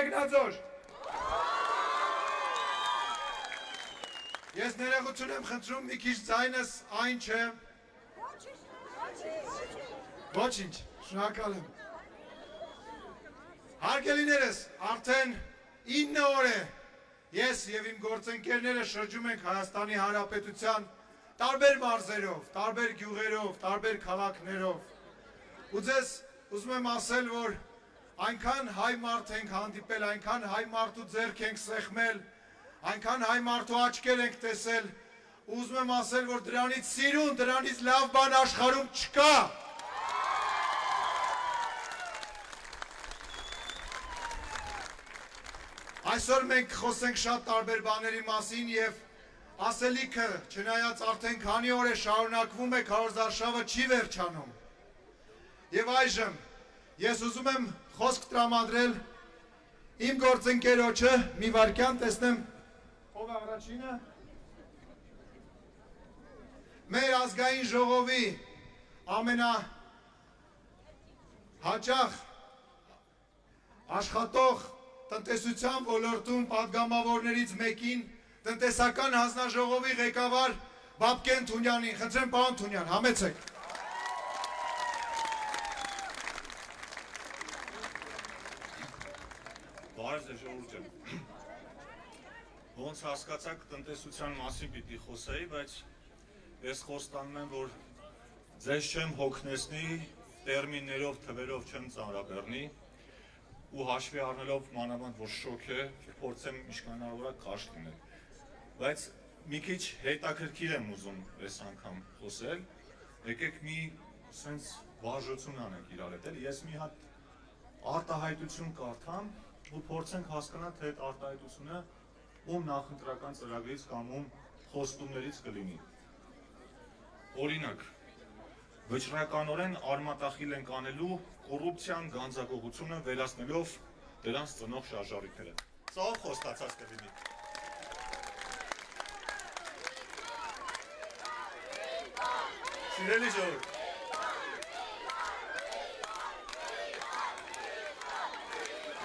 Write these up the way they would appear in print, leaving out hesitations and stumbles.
Մեկնաձոր։ Ես ներողություն եմ խնդրում, մի քիչ ձայնս այն չէ։ Ոչինչ, շնորհակալ եմ։ Հարգելիներս, արդեն 9 օր է ես եւ իմ գործընկերները շրջում ենք Հայաստանի Հանրապետության տարբեր մարզերով, տարբեր գյուղերով, տարբեր քաղաքներով։ Ու ձեզ ուզում եմ ասել, որ այնքան հայ մարդ ենք հանդիպել, այնքան հայ մարդու ձեռք ենք սեղմել, այնքան հայ մարդու աչքեր ենք տեսել, ուզում եմ ասել, որ դրանից սիրուն, դրանից լավ բան աշխարհում չկա։ Այսօր մենք խոսենք շատ տարբեր բաների մասին եւ ասելիքը, չնայած արդեն քանի օր է շարունակվում է, քարոզարշավը չի վերջանում։ Եվ այժմ ես ուզում եմ խոսք տրամադրել իմ գործընկերոջը, մի վարքյան տեսնեմ ով է առաջինը։ Մեր ազգային ժողովի ամենահաճախ աշխատող տնտեսության ոլորտում պատգամավորներից մեկին, տնտեսական հանձնաժողովի ղեկավար Վապկեն Թունյանին, խնդրեմ պարոն Թունյան, համեցեք։ Բարև ձեզ ժողովուրդ ջան։ Ոնց հասկացաք տնտեսության մասին պիտի խոսեի, բայց ես խոստանում եմ, որ ձեզ չեմ հոգնեցնի, տերմիններով, թվերով չեմ ծանրաբեռնի ու հաշվի առնելով մանավանդ, որ շոկ է, փորձեմ ինչքան հնարավոր է կարճ լինել։ Բայց մի քիչ հետաքրքիր եմ ուզում այս անգամ խոսել, եկեք մի սենց վարժություն անենք իրար հետ, ես մի հատ արտահայտություն կարդամ ու փորձենք հասկանալ, թե այդ արտահայտությունը ում նախընտրական ծրագրից կամ ում խոստումներից կլինի։ Օրինակ, վճռականորեն արմատախիլ ենք անելու կոռուպցիան գանձակողությունը վերացնելով դրանց ծնող շարժառիթները։ Սա ով խոստացած կլինի։ Սիրելի ժողովուրդ։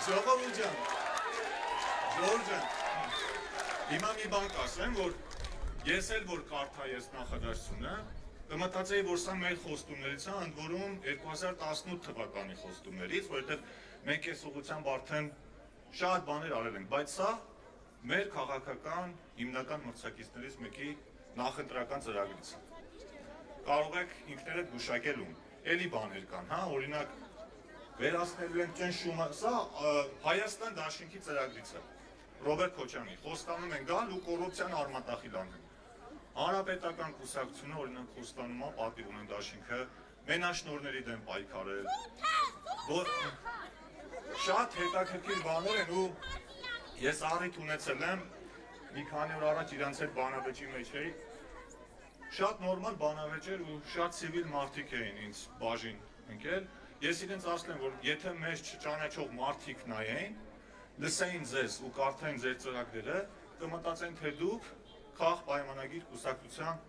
Ժողովուրդ ջան, հիմա մի բան կասեմ, որ ես էլ որ կարդայի այս նախադասությունը, կմտածեի, որ սա մեր խոստումներից է, ընդ որում 2018 թվականի խոստումներից, որովհետև մենք այս ուղղությամբ արդեն շատ բաներ արել ենք, բայց սա մեր քաղաքական հիմնական մրցակիցներից մեկի նախընտրական ծրագրից է։ Կարող եք ինքներդ գուշակել ում, էլի բաներ կան, հա, օրինակ վերացնելու ենք ճնշումը, սա Հայաստան դաշինքի ծրագրից է, Ռոբերտ Քոչյանի, խոստանում են գալ ու կոռուպցիան արմատախիլ անել։ Հանրապետական կուսակցությունը օրինակ խոստանում է պատիվ ունեն դաշինքը մենաշնորհների դեմ պայքարել։ Շատ հետաքրքիր բաներ են ու ես առիթ ունեցել եմ մի քանի օր առաջ իրանց հետ բանավեճի մեջ էի։ Շատ նորմալ բանավեճ էր ու շատ ցիվիլ մարդիկ էին ինձ բաժին ընկել։ Ես իրենց ասել եմ, որ եթե մեզ չճանաչող մարդիկ նայեն, լսեին ձեզ ու կարդային ձեր ծրագրերը, կմտածեն, թե դուք քաղ պայմանագիր կուսակցության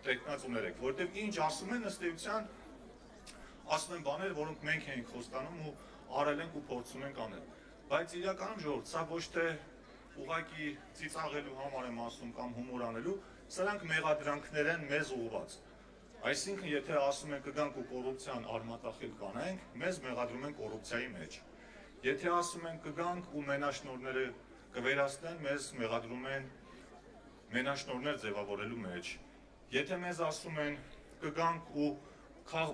տեխնացուներ եք, որտեղ ինչ ասում են ըստ էության, ասում են բաներ, որոնք մենք ենք խոստանում ու արել ենք ու փորձում ենք անել։ Բայց իրականում ժողովուրդ, սա ոչ թե ուղղակի ծիծաղելու համար եմ ասում կամ հումոր անելու, սրանք մեղադրանքներ են մեզ ուղղված։ Այսինքն, եթե ասում են կգանք ու կոռուպցիան արմատախիլ կանենք, մեզ մեղադրում են կոռուպցիայի մեջ։ Եթե ասում են կգանք ու մենաշնորհները կվերացնեն, մեզ մեղադրում են մենաշնորհներ ձևավորելու մեջ։ Եթե մեզ ասում են կգանք ու քաղ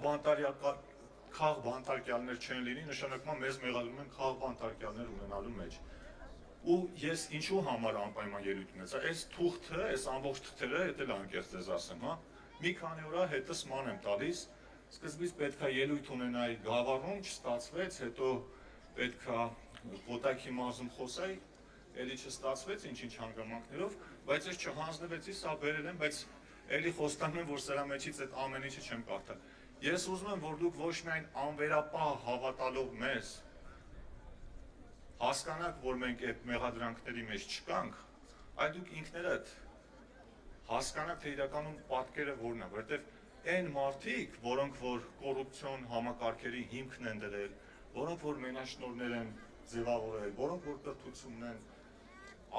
բանտարկյալներ չեն լինի, նշանակում է մեզ մեղադրում են քաղ բանտարկյալներ ունենալու մեջ։ Ու ես ինչու համար անպայման ելույթ ունեցա, այս թուղթը, այս ամբողջ թղթերը, դա էլ անկեղծ ձեզ ասեմ, հա, մի քանի օր հետս ման եմ տալիս, սկզբից պետք է ելույթ ունենայի Գավառում, չստացվեց, հետո պետք է Կոտայքի մարզում խոսայի, էլի չստացվեց ինչ-ինչ հանգամանքներով, բայց ես չհանձնվեցի, սա բերել եմ, բայց էլի խոստանում եմ, որ սրա մեջից այդ ամեն ինչը չեմ կարդա։ Ես ուզում եմ, որ դուք ոչ միայն անվերապահ հավատալով մեզ հասկանաք, որ մենք այդ մեղադրանքների մեջ չկանք, այլ դուք ինքներդ հասկանաք, թե իրականում պատկերը որն է, որովհետև այն մարդիկ, որոնք որ կոռուպցիոն համակարգերի հիմքն են դրել, որոնք որ մենաշնորհներ են ձևավորել, որոնք որ կրթությունն են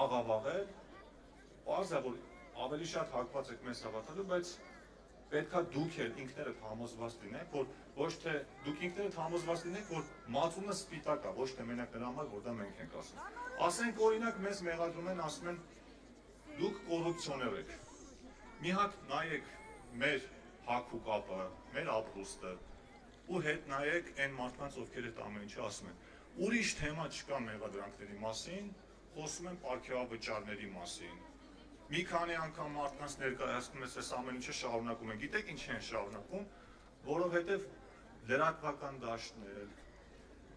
աղավաղել, պարզ է, որ ավելի շատ հակված եք մեզ հավատալու, բայց պետքա դուք էլ ինքներդ համոզված լինեք, որ ոչ թե դուք ինքներդ համոզված լինեք, որ մածունը սպիտակ է, ոչ թե մենակ նրա համար, որ դա մենք ենք ասում։ Ասենք օրինակ մեզ մեղադրում են, ասում են դուք կոռուպցիոներ եք։ Մի հատ նայեք մեր հագ ու կապը, մեր ապրուստը ու հետ նայեք այն մարդկանց, ովքեր այդ ամեն ինչը ասում են։ Ուրիշ թեմա չկա մեղադրանքների մասին, խոսում են պարգևավճարների մասին։ Մի քանի անգամ մարդկանց ներկայացնում ես այս ամեն ինչը շարունակում են։ Գիտեք ինչ են շարունակում, որովհետև լրատվական դաշտներ,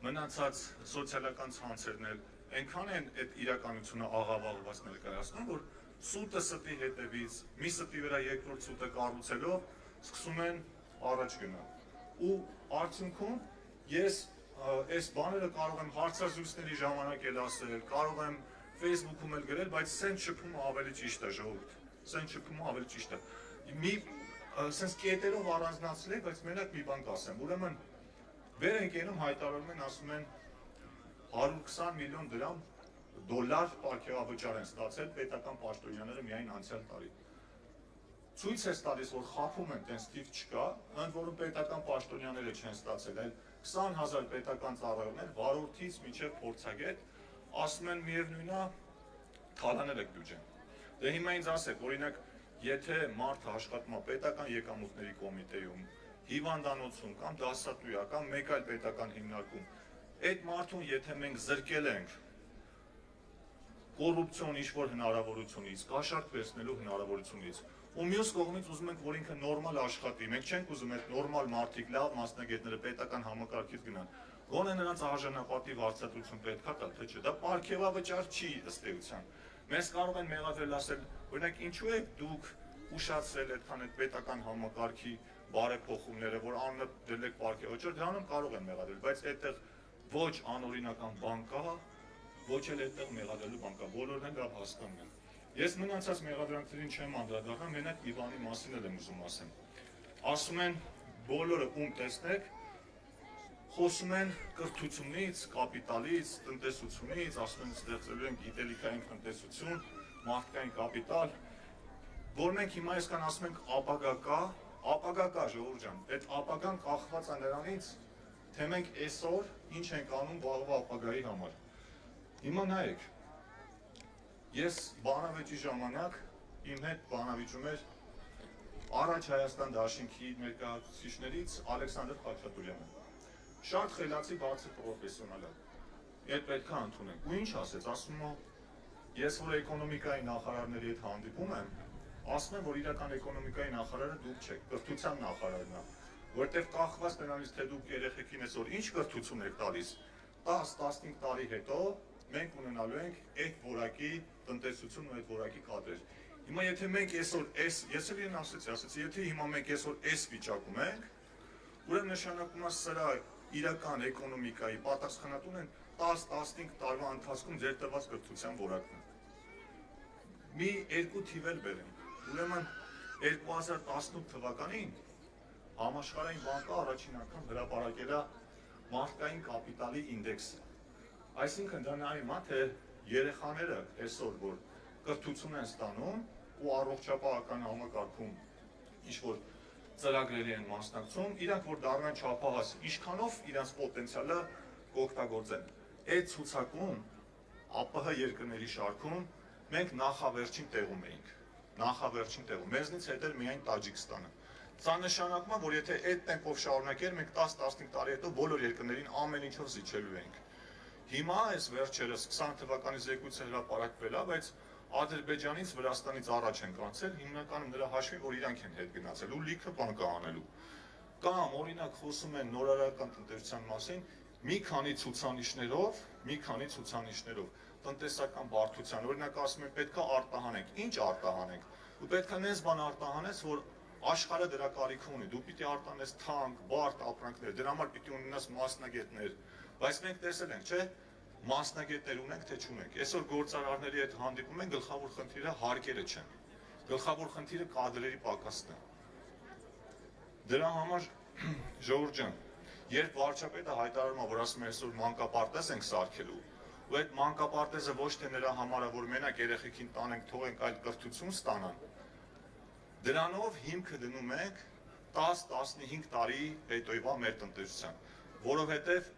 մնացած սոցիալական ցանցերն էլ այնքան են այդ իրականությունը աղավաղված ներկայացնում, որ սուտը ստի հետևից, մի ստի վրա երկրորդ սուտը կառուցելով սկսում են առաջ գնալ։ Ու արդյունքում ես այս բաները կարող եմ հարցազրույցների ժամանակ էլ ասել, կարող եմ Facebook-ում էլ գրել, բայց սենց շփումը ավելի ճիշտ է, ժողովուրդ, սենց շփումը ավելի ճիշտ է։ Մի սենց կետերով առանձնացրել, բայց մենակ մի բան կասեմ, ուրեմն վեր ենք ենում հայտարարում են, ասում են 120 միլիոն $, պարգևավճար են ստացել պետական պաշտոնյաները միայն անցյալ տարի։ Ցույց է տալիս, որ խափում են, տենց թիվ չկա, ընդ որում պետական պաշտոնյաները չեն ստացել, այլ 20,000 պետական ծառայողներ վարորդից մինչև փորձագետ ասում են միևնույնն է, թալանել եք բյուջեն։ Դե հիմա ինձ ասեք, օրինակ, եթե մարդը աշխատում է պետական եկամուտների կոմիտեում, հիվանդանոցում կամ դասատույա կամ մեկ այլ պետական հիմնարկում, այդ մարդուն եթե մենք զրկել ենք կոռուպցիոն ինչ-որ հնարավորությունից, կաշառք վերցնելու հնարավորությունից, ու մյուս կողմից ուզում ենք, որ ինքը նորմալ աշխատի, մենք չենք ուզում այդ նորմալ մարդիկ, լավ մասնագետները պետական համակարգից գնան, գոնե նրանց արժանապատիվ արձակություն պետք է տալ, թե չէ, դա պարգևավճար չի ըստ էության։ Մեզ կարող են մեղադրել ասել, օրինակ ինչու եք դուք ուշացրել այդքան այդ պետական համակարգի բարեփոխումները, որ անունը դրել եք պարգևավճար, դրանում կարող են մեղադրել, բայց այդտեղ ոչ անօրինական բան կա, ոչ էլ այդտեղ մեղադրելու բան կա, բոլորն են լավ հասկանում են։ Ես մնացած մեղադրանքներին չեմ անդրադառնա, մենակ Իվանի մասին էլ եմ ուզում ասեմ։ Ասում են բոլորը ում տեսնեք, խոսում են կրթությունից, կապիտալից, տնտեսությունից, ասում են ստեղծելու են գիտելիքային տնտեսություն, մարդկային կապիտալ, որ մենք հիմա այսքան ասում ենք ապագա կա ժողովուրդ ջան, այդ ապագան կախված է նրանից, թե մենք այսօր ինչ ենք անում վաղվա ապագայի համար։ Հիմա նայեք, ես բանավեճի ժամանակ իմ հետ բանավիճում էր առաջ Հայաստան դաշինքի ներկայացուցիչներից Ալեքսանդր Խաչատուրյանը։ Շատ խելացի բարձր պրոֆեսիոնալ է։ Այդ պետք է ընդունենք։ Ու ինչ ասեց, ասում է, ես որ էկոնոմիկայի նախարարների հետ հանդիպում եմ, ասում եմ, որ իրական էկոնոմիկայի նախարարը դուք չեք, կրթության նախարարն է, որտեղ կախված նրանից, թե դուք երեխեքին այսօր ինչ կրթություն եք տալիս, 10-15 տարի հետո մենք ունենալու ենք այդ որակի տնտեսություն ու այդ որակի կադրեր։ Հիմա եթե մենք այսօր ես էլ իրեն ասացի, եթե հիմա մենք այսօր այս վիճակում ենք, ուրեմն նշանակում է սրա իրական էկոնոմիկայի պատասխանատուն են 10-15 տարվա ընթացքում ձեր տված կրթության որակն է։ Մի երկու թիվ էլ բերենք, ուրեմն 2018 թվականին Համաշխարհային բանկը առաջին անգամ հրապարակել է մարդկային կապիտալի ինդեքսը։ Այսինքն դա նայում է, թե երեխաները այսօր որ կրթություն են ստանում ու առողջապահական համակարգում ինչ-որ ծրագրերի են մասնակցում, իրանք որ դառնան չափահաս, ինչքանով իրանց պոտենցիալը կօգտագործեն։ Այդ ցուցակում ԱՊՀ երկրների շարքում մենք նախավերջին տեղում էինք, նախավերջին տեղում, մեզնից հետ էր միայն Տաջիկստանը։ Սա նշանակում է, որ եթե այդ տեմպով շարունակեր, մենք 10-15 տարի հետո բոլոր երկրներին ամեն ինչով զիջելու ենք։ Հիմա այս վերջերս 20 թվականի զեկույցը հրապարակվել է, բայց Ադրբեջանից, Վրաստանից առաջ են կանցել, հիմնականում նրա հաշվին, որ իրանք են հետ գնացել ու լիքը բան կա անելու։ Կամ օրինակ խոսում են նորարարական տնտեսության մասին, մի քանի ցուցանիշներով տնտեսական բարդության, օրինակ ասում են պետք է արտահանենք, ինչ արտահանենք։ Ու պետք է նես բան արտահանես, որ աշխարհը դրա կարիքը ունի, դու պիտի արտանես թանկ, բարդ ապրանքներ, դրա համար պիտի ունենաս մասնագետներ, բայց մենք տեսել ենք, չէ՞, մասնագետներ ունենք, թե չունենք։ Այսօր գործարարների հետ հանդիպում են, գլխավոր խնդիրը հարկերը չեն։ Գլխավոր խնդիրը կադրերի պակասն է։ Դրա համար ժողովուրդ ջան, երբ վարչապետը հայտարարում է, որ ասում է այսօր մանկապարտեզ ենք սարքելու, ու այդ մանկապարտեզը ոչ թե նրա համար է, որ մենակ երեխեքին տանենք, թողենք այլ կրթություն ստանան, դրանով հիմքը դնում ենք 10-15 տարի հետոյվա մեր տնտեսության, որովհետև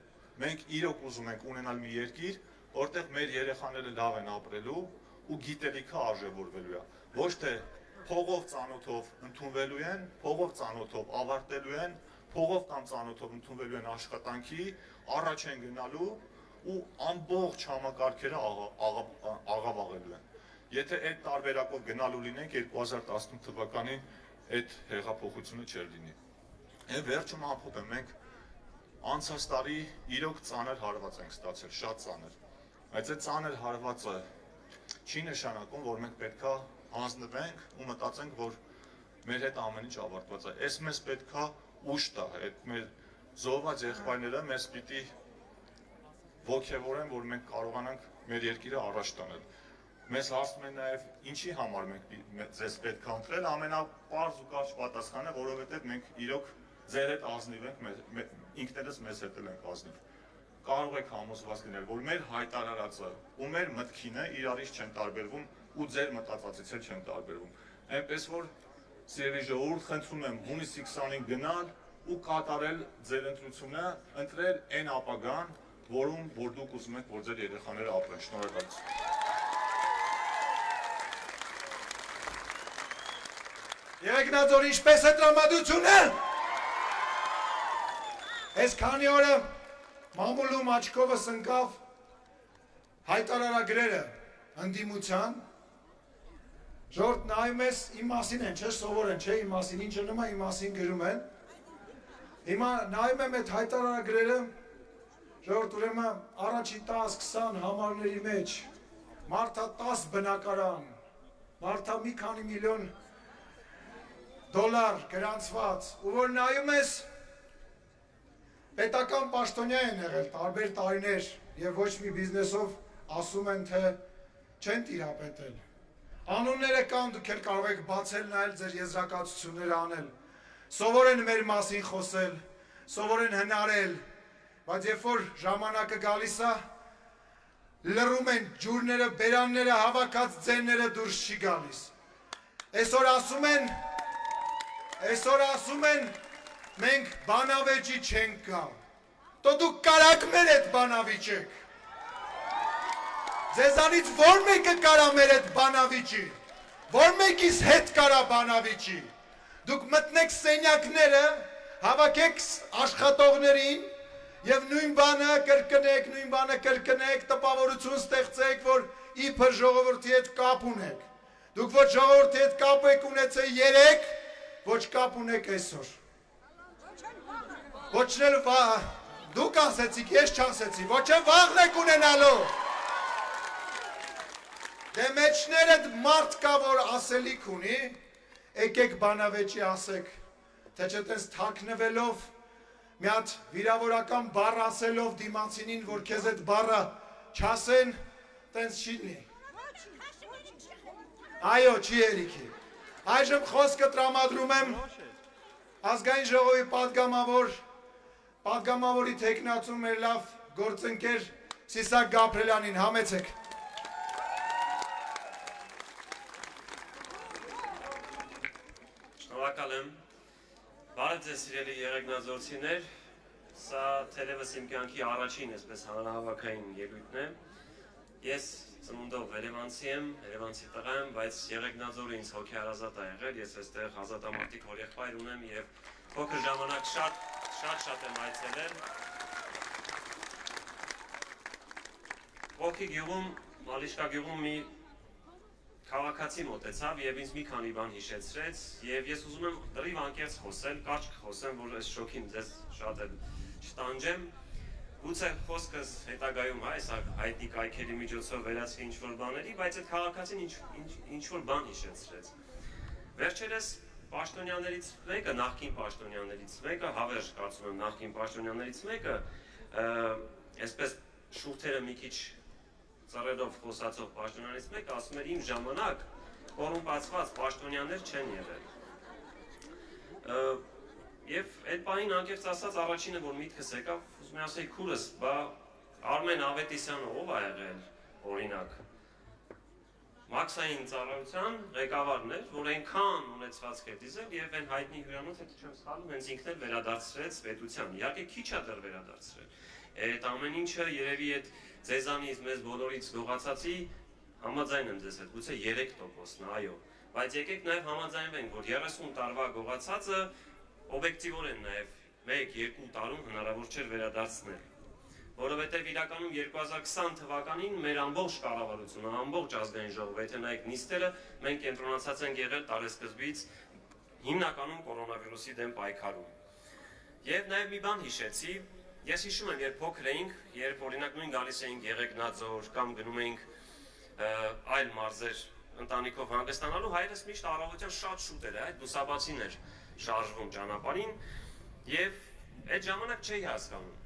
մենք իրոք ուզում ենք ունենալ մի երկիր, որտեղ մեր երեխաները լավ են ապրելու ու գիտելիքը արժևորվելու է, ոչ թե փողով ծանոթով ընդունվելու են, փողով ծանոթով ավարտելու են, փողով կամ ծանոթով ընդունվելու են աշխատանքի, առաջ են գնալու ու ամբողջ համակարգերը աղավաղելու են։ Եթե այդ տարբերակով գնալու լինենք 2018 թվականին այդ հեղափոխությունը չէր լինի։ Եվ վերջում ամփոփեմ, մենք անցած տարի իրոք ծանր հարված ենք ստացել, շատ ծանր։ Բայց այդ ծանր հարվածը չի նշանակում, որ մենք պետքա հանձնվենք ու մտածենք, որ մեր հետ ամեն ինչ ավարտված է։ Այս մեզ պետքա ուժ տա, այդ մեր զոհված եղբայրները մեզ պիտի ոգևորեն, որ մենք կարողանանք մեր երկիրը առաջ տանել։ Մեզ հարցնում են նաև ինչի համար մենք ձեզ պետք է ընտրել, ամենապարզ ու կարճ պատասխանը, որովհետև մենք իրոք ձեր հետ ազնիվ ենք, ինքներս մեզ հետ ենք ազնիվ։ Կարող եք համոզված լինել, որ մեր հայտարարածը ու մեր մտքինը իրարից չեն տարբերվում ու ձեր մտածածից էլ չեն տարբերվում։ Այնպես որ սիրելի ժողովուրդ, խնդրում եմ հունիսի 25 գնալ ու կատարել ձեր ընտրությունը, ընտրել այն ապագան, որում որ դուք ուզում եք, որ ձեր երեխաները ապրեն։ Շնորհակալություն։ Երեքնաձորի ինչպես է տրամադրությունը։ Այս քանի օրը մամուլում աչքովս ընկավ հայտարարագրերը ընդդիմության, ժողովուրդ նայում ես իմ մասին են, չէ, սովոր են, չէ, իմ մասին, ինչը նոմա իմ մասին գրում են, հիմա նայում եմ այդ հայտարարագրերը, ժողովուրդ ուրեմն առաջի 10-20 համարների մեջ, մարդա 10 բնակարան, մարդա մի քանի միլիոն դոլար գրանցված, ու որ նայում ես, պետական պաշտոնյա են եղել տարբեր տարիներ և ոչ մի բիզնեսով ասում են, թե չեն տիրապետել։ Անունները կան, դուք էլ կարող եք բացել նայել ձեր եզրակացությունները անել։ Սովոր են մեր մասին խոսել, սովոր են հնարել, բայց երբ որ ժամանակը գալիս է, լռում են ջուրները, բերանները, հավաքած ձենները դուրս չի գալիս։ Այսօր ասում են, մենք բանավեճի չենք գա, տո դուք կարակ մեր էդ բանավիճեք, ձեզանից որ մեկը կարա մեր էդ բանավիճի, որ մեկիս հետ կարա բանավիճի, դուք մտնեք սենյակները, հավաքեք աշխատողներին և նույն բանը կրկնեք, տպավորություն ստեղծեք, որ իբր ժողովրդի հետ կապ ունեք, դուք ոչ ժողովրդի հետ կապ եք ունեցել երեկ, ոչ կապ ունեք այսօր։ Ոչնել դուք ասեցիք, ես չասեցի, ոչ է վաղն եք ունենալու։ Դե մեջներդ մարդ կա, որ ասելիք ունի, եկեք բանավեճի ասեք, թե չէ տենց թաքնվելով, մի հատ վիրավորական բառ ասելով դիմացինին, որ քեզ այդ բառը չասեն, տենց չի լինի։ Այո, չի երիքի։ Այժմ խոսքը տրամադրում եմ ազգային ժողովի պատգամավորի թեկնածու մեր լավ գործընկեր Սիսակ Գաբրելյանին, համեցեք։ Շնորհակալ եմ։ Բարև ձեզ սիրելի եղեգնաձորցիներ, սա թերևս իմ կյանքի առաջին այսպես հանրահավաքային ելույթն է։ Ես ծնունդով երևանցի եմ, երևանցի տղա եմ, բայց եղեգնաձորը ինձ հոգեհարազատ է եղել, ես այստեղ ազատամարտիկ հորեղբայր ունեմ և փոքր ժամանակ շատ եմ այցելել։ Ողքի գյուղում, Մալիշկա գյուղում մի քաղաքացի մոտեցավ և ինձ մի քանի բան հիշեցրեց և ես ուզում եմ լրիվ անկեղծ խոսել, կարճ խոսեմ, որ այս շոքին ձեզ շատ էլ չտանջեմ։ Գուցե խոսքս հետագայում այս հայտնի կայքերի միջոցով վերածվի ինչ-որ բաների, բայց այդ քաղաքացին ինչ-որ բան հիշեցրեց։ Վերջերս պաշտոնյաներից մեկը, նախկին պաշտոնյաներից մեկը, հավերժ կարծում եմ նախկին պաշտոնյաներից մեկը, այսպես շուրթերը մի քիչ ծռերով խոսացող պաշտոնյանից մեկը ասում էր իմ ժամանակ կոռումպացված պաշտոնյաներ չեն եղել։ Եվ այդ պահին անկեղծ ասած առաջինը որ միտքս եկավ, ուզում եմ ասեի քուրս, բա Արմեն Ավետիսյանը ով ա եղել, օրինակ, Մաքսային ծառայության ղեկավարն էր, որ այնքան ունեցվածք է դիզել եւ այն հայտնի հյուրանոց հետո չեմ սխալվում, հենց ինքն էլ վերադարձրեց պետության։ Իհարկե քիչ է դեռ վերադարձրել։ Այդ ամեն ինչը երևի այդ ձեզանից մեզ բոլորից գողացածի համաձայն եմ ձեզ հետ, գուցե 3%-ն, այո։ Բայց եկեք նաեւ համաձայնվենք, որ 30 տարվա գողացածը օբյեկտիվորեն նաեւ 1-2 տարում հնարավոր չէր վերադարձնել։ Որովհետև իրականում 2020 թվականին մեր ամբողջ կառավարությունը, ամբողջ ազգային ժողովը, եթե նայեք նիստերը, մենք կենտրոնացած ենք եղել տարեսկզբից հիմնականում կորոնավիրուսի դեմ պայքարում։ Եվ նաև մի բան հիշեցի, ես հիշում եմ, երբ փոքր էինք, երբ օրինակ նույն գալիս էինք Եղեգնաձոր կամ գնում էինք այլ մարզեր ընտանիքով հանգստանալու, հայրս միշտ առավոտյան շատ շուտ էր, այդ բուսաբացին էր շարժվում ճանապարհին եւ այդ ժամանակ չէի հասկանում։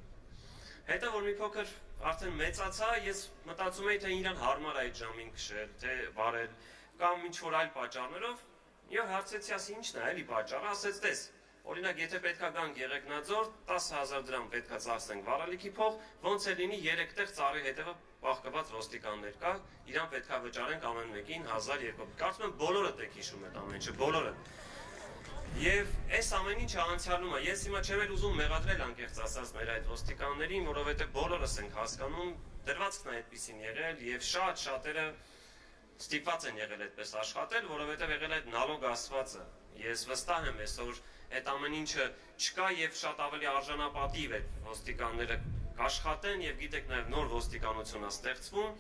Հետո որ մի փոքր արդեն մեծացա, ես մտածում էի, թե իրան հարմար այդ ժամին քշել, թե վարել կամ ինչ որ այլ պատճառներով, եւ հարցեցի, ասի ինչն է էլի պատճառը, ասեց, տես, օրինակ եթե պետքա գանք Եղեգնաձոր, 10,000 դրամ պետքա ծախսենք վարալիքի փող, ոնց է լինի 3 տեղ ծառի հետևը բախկված ոստիկաններ կա, իրան պետքա վճարենք ամեն մեկին 1,200։ Կարծում եմ բոլորդ եք հիշում այդ ամեն ինչը, բոլորը։ Եվ այս ամեն ինչը անցյալում է, ես հիմա չեմ էլ ուզում մեղադրել անկեղծ ասած մեր այդ ոստիկաններին, որովհետև բոլորս ենք հասկանում, դրվածքն է այդպեսին եղել եւ շատերը ստիպված են եղել այդպես աշխատել, որովհետև եղել է այդ նալոգ ասվածը։ Ես վստահ եմ այսօր այդ ամեն ինչը չկա եւ շատ ավելի արժանապատիվ է ոստիկանները կաշխատեն եւ գիտեք նաեւ նոր ոստիկանություն է ստեղծվում։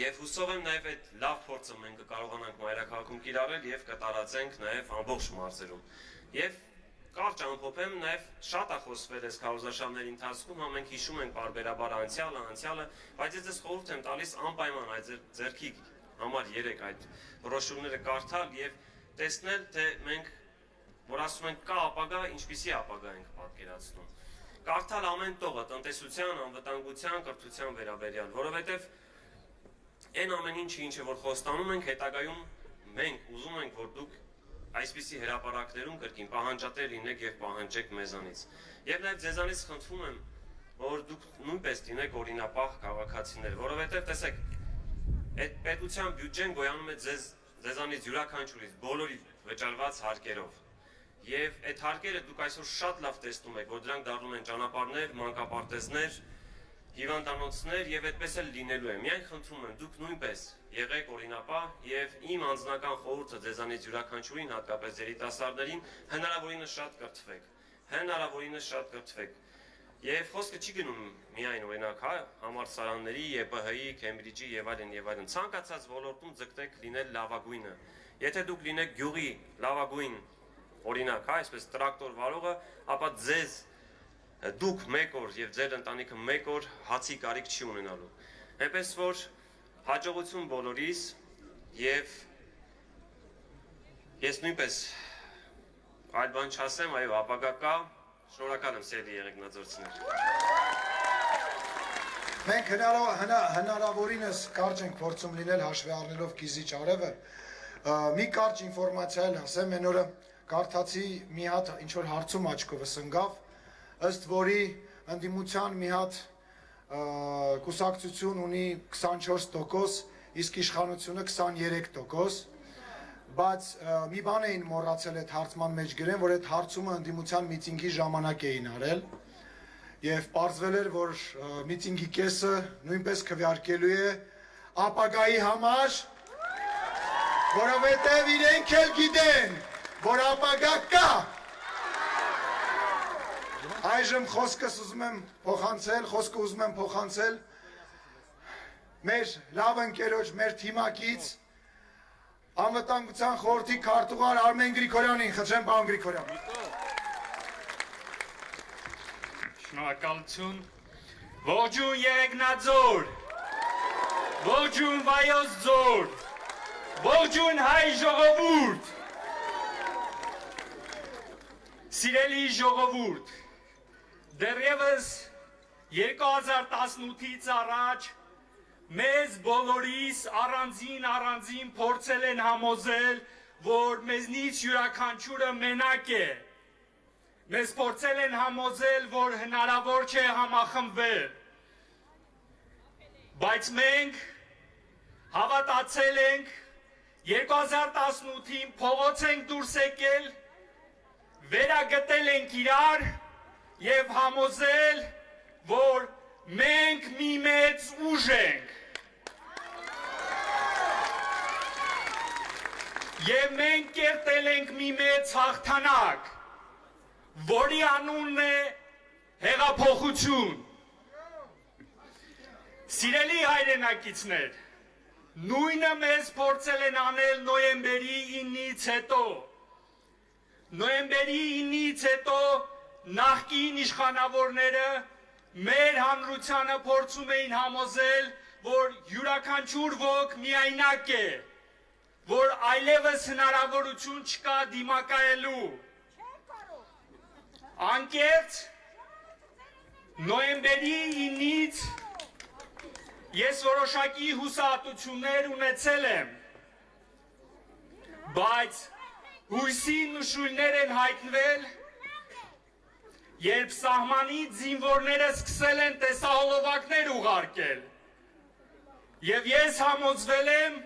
Եվ հուսով եմ նաև այդ լավ փորձը մենք կկարողանանք մայրաքաղաքում կիրառել եւ կտարածենք նաև ամբողջ մարզերում։ Եվ կարճ ամփոփեմ, նաև շատ է խոսվել այս քարոզարշավների ընթացքում, մենք հիշում ենք բարբերաբար անցյալը, բայց ես ձեզ խորհուրդ եմ տալիս անպայման այդ ձեռքի համար 3 այդ բրոշյուրները կարդալ եւ տեսնել, թե մենք որ ասում ենք կա ապագա, ինչպիսի ապագա ենք պատկերացնում։ Կարդալ ամեն տողը տնտեսության, անվտանգության, կրթության վերաբերյալ, որովհետեւ այն ամեն ինչը որ խոստանում ենք, հետագայում մենք ուզում ենք, որ դուք այսպիսի հրապարակներում կրկին պահանջատեր լինեք եւ պահանջեք մեզանից։ Եվ նաեւ ձեզանից խնդրում եմ, որ դուք նույնպես լինեք օրինապահ քաղաքացիներ, որովհետեւ տեսեք, այդ պետության բյուջեն գոյանում է ձեզանից յուրաքանչյուրից բոլորի վճարված հարկերով։ Եվ այդ հարկերը դուք այսօր շատ լավ տեսնում եք, որ դրանք դառնում են ճանապարհներ, մանկապարտեզներ, հիվանդանոցներ եւ այդպես էլ լինելու է։ Միայն խնդրում եմ դուք նույնպես եղեք օրինապահ եւ իմ անձնական խորհուրդը ձեզանից յուրաքանչյուրին, հատկապես երիտասարդներին, հնարավորինս շատ կրթվեք։ Հնարավորինս շատ կրթվեք։ Եվ խոսքը չի գնում միայն օրինակ համալսարանների, ԵՊՀ-ի, Քեմբրիջի եւ այլն, ցանկացած ոլորտում ձգտեք լինել լավագույնը։ Եթե դուք լինեք գյուղի լավագույն օրինակ, այսպես տրակտոր վարողը, ապա դուք մեկ օր եւ ձեր ընտանիքը մեկ օր հացի կարիք չի ունենալու։ Այնպես որ հաջողություն բոլորիս եւ ես նույնպես այլ բան չասեմ, այո, ապագա կա, շնորհակալ եմ սիրելի եղեգնաձորցիներ։ Մենք հնարավորինս կարճ ենք փորձում լինել հաշվի առնելով Կիզիչ արևը։ Մի կարճ ինֆորմացիա էլ ասեմ, այն օրը կարդացի մի հատ ինչ որ հարցում աչքովս ընկավ, ըստ որի ընդդիմության մի հատ կուսակցություն ունի 24%, իսկ իշխանությունը 23%, բայց մի բան էին մոռացել այդ հարցման մեջ գրեն, որ այդ հարցումը ընդդիմության միտինգի ժամանակ էին արել եւ պարզվել էր, որ միտինգի կեսը նույնպես քվեարկելու է ապագայի համար, որովհետեւ իրենք էլ գիտեն, որ ապագա կա։ Այժմ խոսքս ուզում եմ փոխանցել մեր լավ ընկերոջ, մեր թիմակից անվտանգության խորհրդի քարտուղար Արմեն Գրիգորյանին, խնդրեմ պարոն Գրիգորյան։ Շնորհակալություն։ Ողջույն Եղեգնաձոր, ողջույն Վայոց ձոր, ողջույն հայ ժողովուրդ, սիրելի ժողովուրդ, դեռևս 2018-ից առաջ մեզ բոլորիս առանձին փորձել են համոզել, որ մեզնից յուրաքանչյուրը մենակ է, մեզ փորձել են համոզել, որ հնարավոր չէ համախմբվել։ Բայց մենք հավատացել ենք 2018-ին փողոց ենք դուրս եկել, վերագտել ենք իրար եւ համոզել, որ մենք մի մեծ ուժ ենք։ Եվ մենք կերտել ենք մի մեծ հաղթանակ, որի անունն է հեղափոխություն։ Սիրելի հայրենակիցներ, նույնը մեզ փորձել են անել նոյեմբերի 9-ից հետո։ Նոյեմբերի 9-ից հետո նախկին իշխանավորները մեր հանրությանը փորձում էին համոզել, որ յուրաքանչյուր ոք միայնակ է, որ այլևս հնարավորություն չկա դիմակայելու։ Անկեղծ նոյեմբերի 9-ից ես որոշակի հուսահատություններ ունեցել եմ, բայց հույսի նշույլներ են հայտնվել, երբ սահմանից զինվորները սկսել են տեսահոլովակներ ուղարկել, եւ ես համոզվել եմ,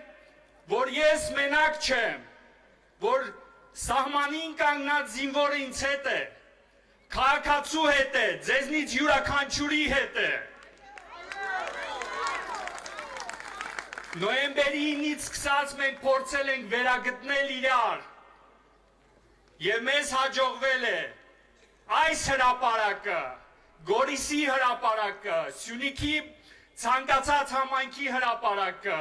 որ ես մենակ չեմ, որ սահմանին կանգնած զինվորը ինձ հետ է, քաղաքացու հետ է, ձեզնից յուրաքանչյուրի հետ է։ Նոյեմբերի 9-ից սկսած մենք փորձել ենք վերագտնել իրար, եւ մեզ հաջողվել է այս հրապարակը, Գորիսի հրապարակը, Սյունիքի ցանկացած համայնքի հրապարակը,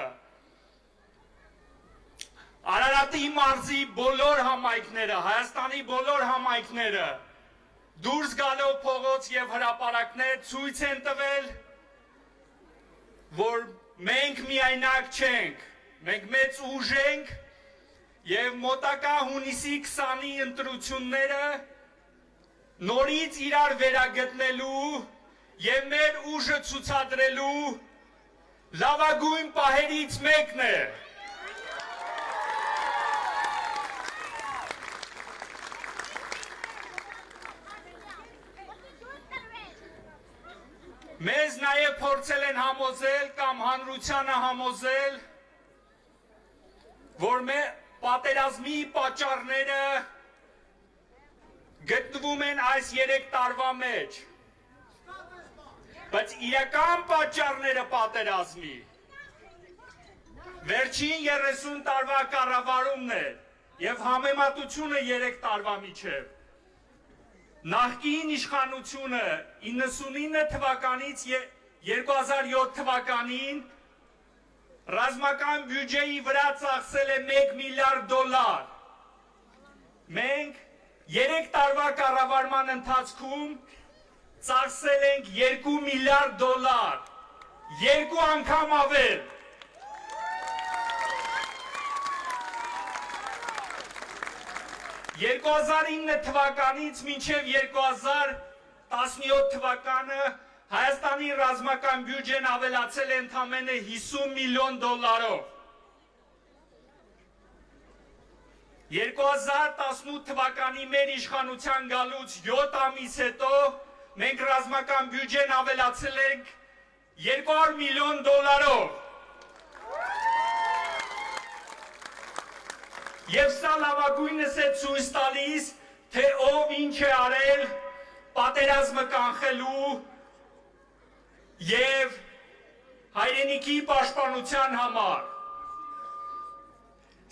Արարատի մարզի բոլոր համայնքները, Հայաստանի բոլոր համայնքները դուրս գալով փողոց եւ հրապարակներ ցույց են տվել, որ մենք միայնակ չենք, մենք մեծ ուժ ենք եւ մոտակա հունիսի 20-ի ընտրությունները նորից իրար վերագտնելու եւ մեր ուժը ցուցադրելու լավագույն պահերից մեկն է։ Մեզ նաև փորձել են համոզել կամ հանրությանը համոզել, որ պատերազմի պատճառները գտնվում են այս 3 տարվա մեջ, բայց իրական պատճառները պատերազմի վերջին 30 տարվա կառավարումն է եւ համեմատությունը 3 տարվա միջև։ Նախկին իշխանությունը 99 թվականից 2007 թվականին ռազմական բյուջեի վրա ծախսել է $1 միլիարդ։ Մենք 3 տարվա կառավարման ընթացքում ծախսել ենք $2 միլիարդ, 2 անգամ ավել։ $2009 թվականից մինչև 2017 թվականը Հայաստանի ռազմական բյուջեն ավելացել է ընդամենը $50 միլիոն։ 2018 թվականի մեր իշխանության գալուց 7 ամիս հետո մենք ռազմական բյուջեն ավելացել ենք $200 միլիոն։ Եվ սա լավագույնս է ցույց տալիս, թե ով ինչ է արել պատերազմը կանխելու եւ հայրենիքի պաշտպանության համար։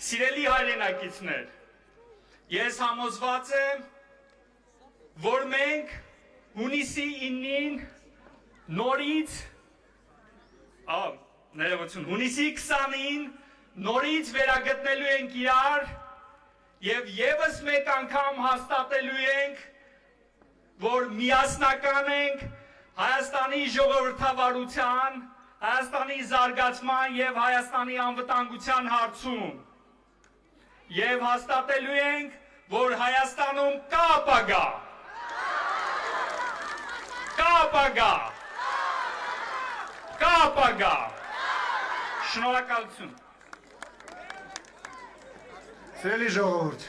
Սիրելի հայրենակիցներ, ես համոզված եմ, որ մենք հունիսի 9-ին նորից, հունիսի 20-ին նորից վերագտնելու ենք իրար եւ եւս մեկ անգամ հաստատելու ենք, որ միասնական ենք Հայաստանի ժողովրդավարության, Հայաստանի զարգացման եւ Հայաստանի անվտանգության հարցում եւ հաստատելու ենք, որ Հայաստանում կա ապագա, կա ապագա, կա ապագա։ Շնորհակալություն։ Սիրելի ժողովուրդ,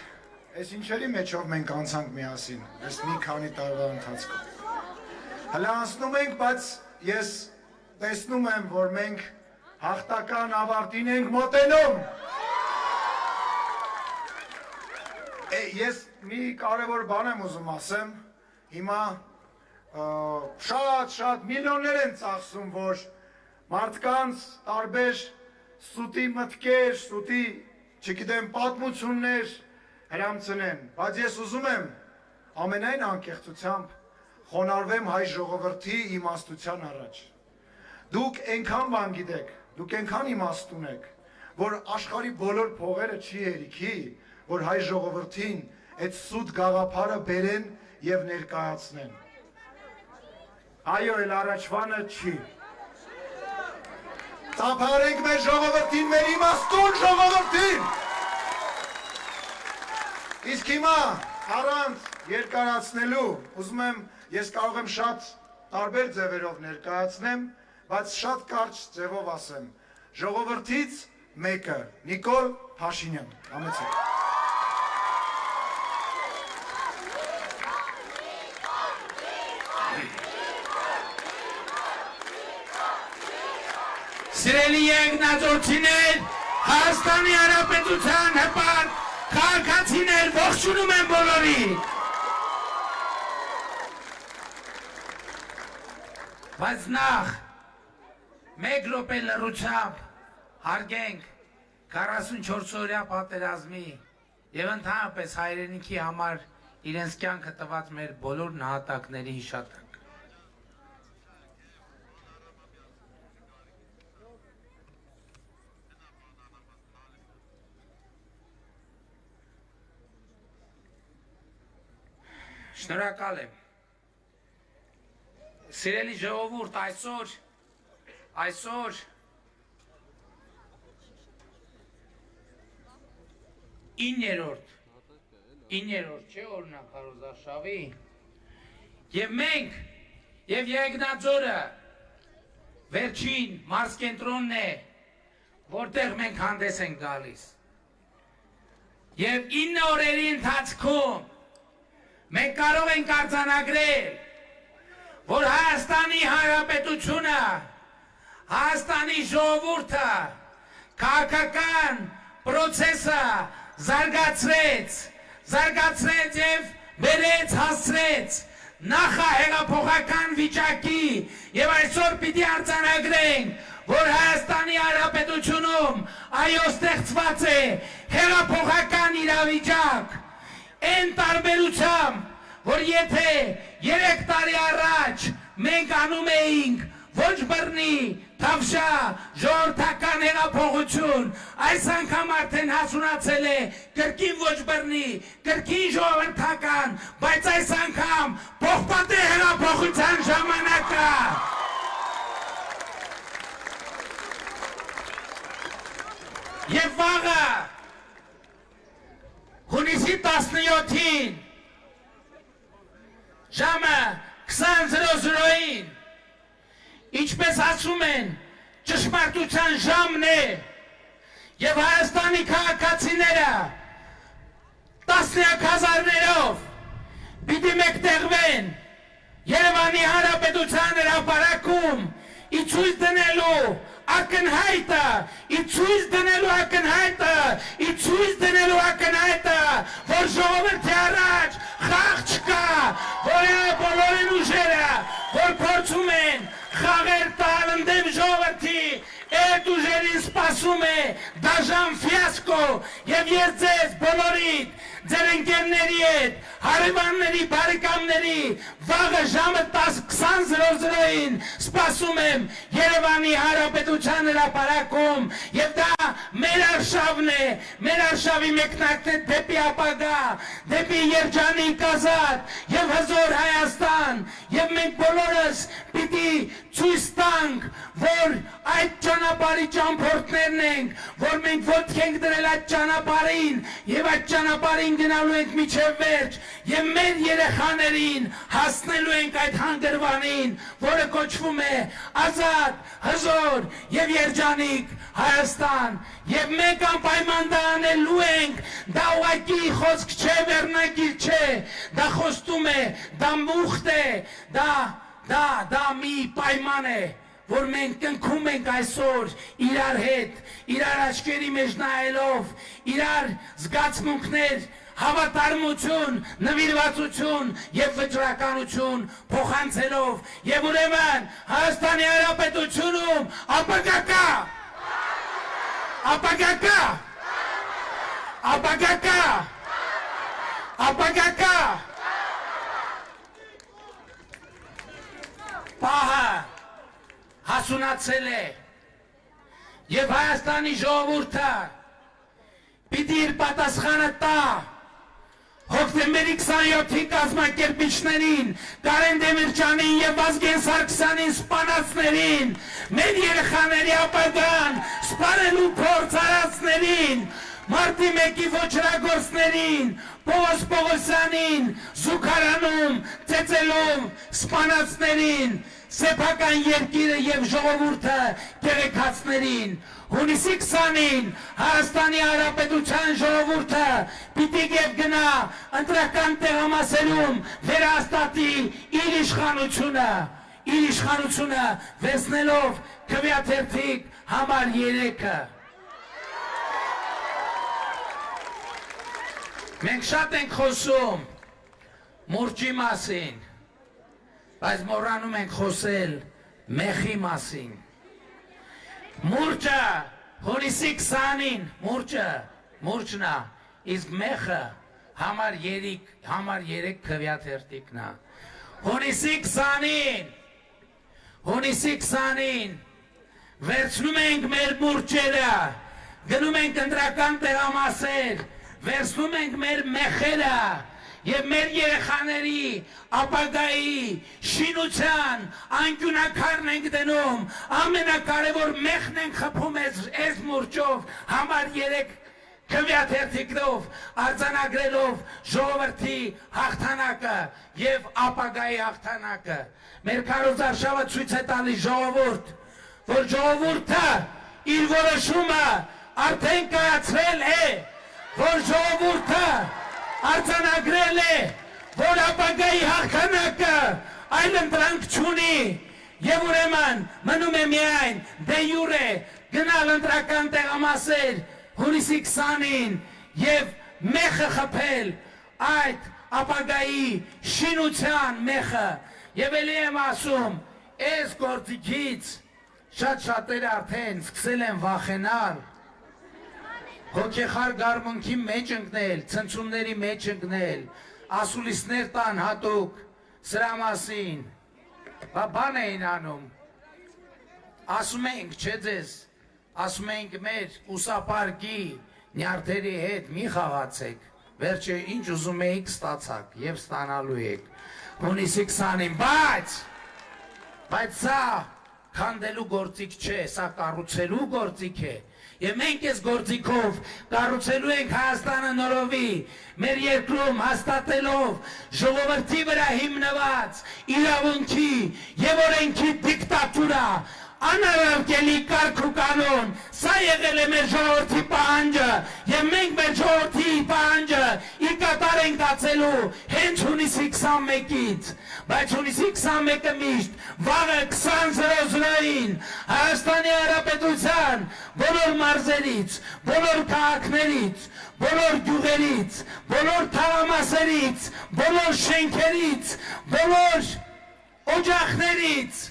Այս ինչերի մեջով մենք անցանք միասին, այս մի քանի տարվա ընթացքում։ Հələ անցնում ենք, բայց ես տեսնում եմ, որ մենք հաղթական ավարտին ենք մոտենում։ Ես մի կարևոր բան եմ ուզում ասեմ, հիմա շատ միլիոններ են ծախսում, որ մարդկանց տարբեր սուտի մտքեր, սուտի, չգիտեմ, պատմություններ հրամցնեն, բայց ես ուզում եմ ամենայն անկեղծությամբ խոնարհվեմ հայ ժողովրդի իմաստության առաջ։ Դուք այնքան բան գիտեք, դուք այնքան իմաստուն եք, որ աշխարհի բոլոր փողերը չի հերիքի, որ հայ ժողովրդին այդ սուտ գաղափարը բերեն եւ ներկայացնեն։ Այո, էլ առաջվանը չի։ Ծափարենք մեր ժողովրդին, մեր իմաստուն ժողովրդին։ Իսկ հիմա առանց երկարացնելու, ուզում եմ, ես կարող եմ շատ տարբեր ձևերով ներկայացնեմ, բայց շատ կարճ ձևով ասեմ։ Ժողովրդից մեկը, Նիկոլ Փաշինյան, համեցեք։ Սիրելի երկնաձորցիներ, Հայաստանի Հանրապետության հպարտ քաղաքացիներ, ողջունում եմ բոլորին։ Բայց նախ մեկ րոպե լռությամբ հարգենք 44-օրյա պատերազմի եւ ընդհանրապես հայրենիքի համար իրենց կյանքը տված մեր բոլոր նահատակների հիշատակ։ Շնորհակալ եմ։ Սիրելի ժողովուրդ, այսօր 9-րդ չէ օրինակ Հարուզաշավի, եւ մենք եւ Երկնաձորը վերջին մարզկենտրոնն է, որտեղ մենք հանդես ենք գալիս։ Եվ 9 օրերի ընթացքում մենք կարող ենք արձանագրել, որ Հայաստանի Հանրապետությունը, Հայաստանի ժողովուրդը քաղաքական պրոցեսը զարգացրեց եւ բերեց, հասցրեց նախահեղափոխական վիճակի եւ այսօր պիտի արձանագրենք, որ Հայաստանի Հանրապետությունում այո ստեղծված է հեղափոխական իրավիճակ, այն տարբերությամբ, որ եթե 3 տարի առաջ մենք անում էինք ոչ բռնի, թավշա, ժողովրդական հեղափոխություն, այս անգամ արդեն հասունացել է կրկին ոչ բռնի, կրկին ժողովրդական, բայց այս անգամ պողպատե հեղափոխության ժամանակը։ Եվ վաղը հունիսի 17-ին ժամը 20:00-ին, ինչպես ասում են, ճշմարտության ժամն է եւ Հայաստանի քաղաքացիները տասնյակ հազարներով պիտի մեկտեղվեն Երևանի Հանրապետության հրապարակում ի ցույց դնելու ակնհայտը, որ ժողովրդի առաջ խաղ չկա, որ բոլորին ուժերը, որ փորձում են խաղեր տալ ընդդեմ ժողովրդի, այդ ուժերին սպասում է դաժան ֆիասկո եւ ես ձեզ բոլորիդ, ձեր ընկերների հետ, հարևանների, բարեկամների վաղը ժամը 20:00-ին սպասում եմ Երևանի Հանրապետության հրապարակում եւ դա մեր արշավն է, մեր արշավի մեկնարկն է դեպի ապագա, դեպի երջանիկ ազատ եւ հզոր Հայաստան եւ մենք բոլորս պիտի ցույց տանք, որ այդ ճանապարհի ճամփորդներն ենք, որ մենք ոտք ենք դրել այդ ճանապարհին եւ այդ ճանապարհին գնալու ենք միջև վերջ եւ մեր երեխաներին հասնելու ենք այդ հանգրվանին, որը կոչվում է ազատ, հզոր եւ երջանիկ Հայաստան եւ մենք անպայման դա անելու ենք, դա ուղղակի խոսք չէ, վերնագիր չէ, դա խոստում է, դա մուխտ է, դա մի պայման է, որ մենք կնքում ենք այսօր իրար հետ, իրար աչքերի մեջ նայելով, իրար զգացմունքներ, հավատարմություն, նվիրվածություն եւ վճռականություն փոխանցելով եւ ուրեմն Հայաստանի Հանրապետությունում ապագա կա, ապագա կա, ապագա կա, ապագա կա, պահը հասունացել է եւ Հայաստանի ժողովուրդը պիտի իր պատասխանը տա հոկտեմբերի 27-ի կազմակերպիչներին, Կարեն Դեմիրճյանին եւ Վազգեն Սարգսյանին սպանածներին, մեր երեխաների ապագան սպանելու փորձ արածներին, Մարտի 1-ի ոչրագործներին, Պողոս Պողոսյանին, Զուգարանում ծեծելով սպանածներին, սեփական երկիրը եւ ժողովուրդը կեղեքացներին, հունիսի 20-ին Հայաստանի Հանրապետության ժողովուրդը պիտի գնա ընտրական տեղամասերում վերահաստատի իր իշխանությունը վերցնելով քվեաթերթիկ համար 3-ը։ Մենք շատ ենք խոսում մուրճի մասին, բայց մոռանում ենք խոսել մեխի մասին։ Մուրճը հունիսի 20-ին մուրճն է, իսկ մեխը համար 3 քվեաթերթիկն է։ Հունիսի 20-ին վերցնում ենք մեր մուրճերը, գնում ենք ընտրական տեղամասեր, վերցնում ենք մեր մեխերը եւ մեր երեխաների ապագայի շինության անկյունակարն ենք դնում, ամենակարևոր մեխն ենք խփում այս մուրճով համար 3 քվեաթերթիկով, արձանագրելով ժողովրդի հաղթանակը եւ ապագայի հաղթանակը։ Մեր քարոզարշավը ցույց է տալիս ժողովուրդ, որ ժողովուրդը իր որոշումը արդեն կայացրել է, որ ժողովուրդը արձանագրել է, որ ապագայի հաղթանակը այլ ընտրանք չունի եւ ուրեմն մնում է միայն դե յուրե գնալ ընտրական տեղամասեր հունիսի 20-ին եւ մեխը խփել այդ ապագայի շինության մեխը եւ ելի եմ ասում այս գործիքից շատերը արդեն սկսել են վախենալ, հոգեխար գարմունքի մեջ ընկնել, ցնցումների մեջ ընկնել, ասուլիսներ տան հատուկ սրա մասին, բան էին անում, ասում ենք, չէ ձեզ, ասում ենք մեր ուսապարկի նյարդերի հետ մի խաղացեք, վերջը ինչ ուզում էիք ստացաք և ստանալու եք, հունիսի 20-ին, բայց սա քանդելու գործիք չէ, սա կառուցելու գործիք է, եւ մենք այս գործիքով կառուցելու ենք Հայաստանը նորովի, մեր երկրում հաստատելով ժողովրդի վրա հիմնված իրավունքի եւ օրենքի դիկտատուրա, անարարքելի կարգ ու կանոն, սա եղել է մեր ժողովրդի պահանջը եւ մենք մեր ժողովրդի պահանջը ի կատար ենք դարձելու հենց հունիսի 21-ից, բայց հունիսի 21-ը միշտ վաղը 20:00-ին Հայաստանի Հանրապետության բոլոր մարզերից, բոլոր քաղաքներից, բոլոր գյուղերից, բոլոր թաղամասերից, բոլոր շենքերից, բոլոր օջախներից,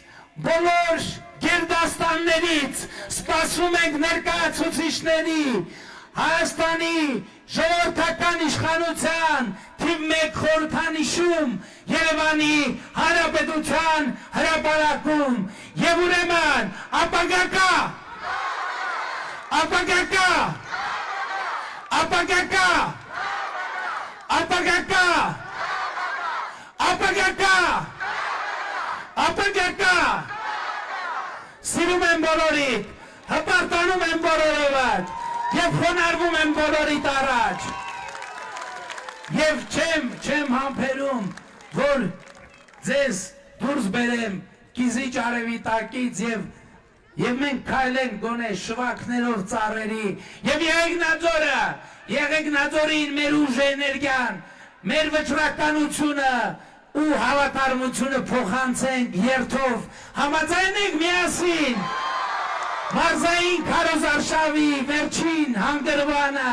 բոլոր գերդաստաններից սպասում ենք ներկայացուցիչների Հայաստանի ժողովրդական իշխանության թիվ 1 խորհրդանիշում Երևանի Հանրապետության հրապարակում եւ ուրեմն ապագա կա, ապագա կա, ապագա կա, ապագա կա, ապագա կա, ապագա կա, սիրում եմ բոլորիդ, հպարտանում եմ բոլորովդ եւ խոնարհվում եմ բոլորիդ առաջ եւ չեմ համբերում, որ ձեզ դուրս բերեմ կիզիչ արևի տակից եւ Եվ մենք քայլենք գոնե շվակներով ծառերի եւ Եղեգնաձորին մեր ուժ էներգիան, մեր վճռականությունը ու հավատարմությունը փոխանցենք երթով, համաձայն ենք միասին մարզային քարոզարշավի վերջին հանգրվանը,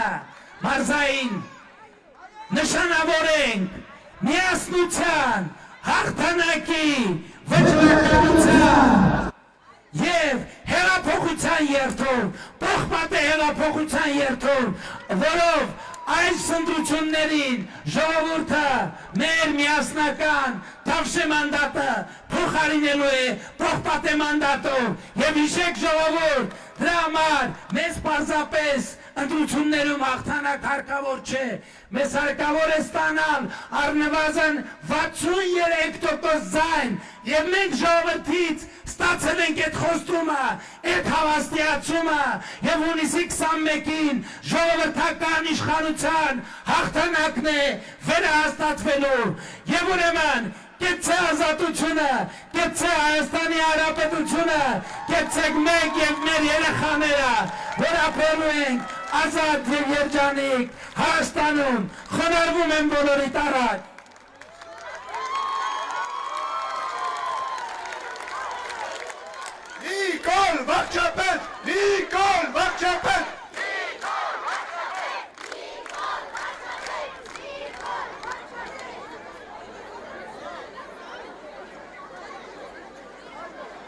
մարզային նշանավորենք միասնության, հաղթանակի, վճռականության եւ հեղափոխության երթով, պողպատե հեղափոխության երթով, որով այս ընտրություններին ժողովուրդը մեր միասնական թավշե մանդատը փոխարինելու է պողպատե մանդատով եւ հիշեք ժողովուրդ, դրա համար մեզ պարզապես ընտրություններում հաղթանակ հարկավոր չէ, մեզ հարկավոր է ստանալ առնվազն 63% ձայն եւ մենք ժողովրդից ստացել ենք այդ խոստումը, այդ հավաստիացումը եւ հունիսի 21-ին ժողովրդական իշխանության հաղթանակն է վերահաստատվելու եւ ուրեմն կեցցե ազատությունը, կեցցե Հայաստանի Հանրապետությունը, կեցցեք մենք եւ մեր երեխաները, որ ապրելու ենք ազատ եւ երջանիկ Հայաստանում, խոնարհվում եմ բոլորիդ առաջ։ Նիկոլ Վարչապետ, Նիկոլ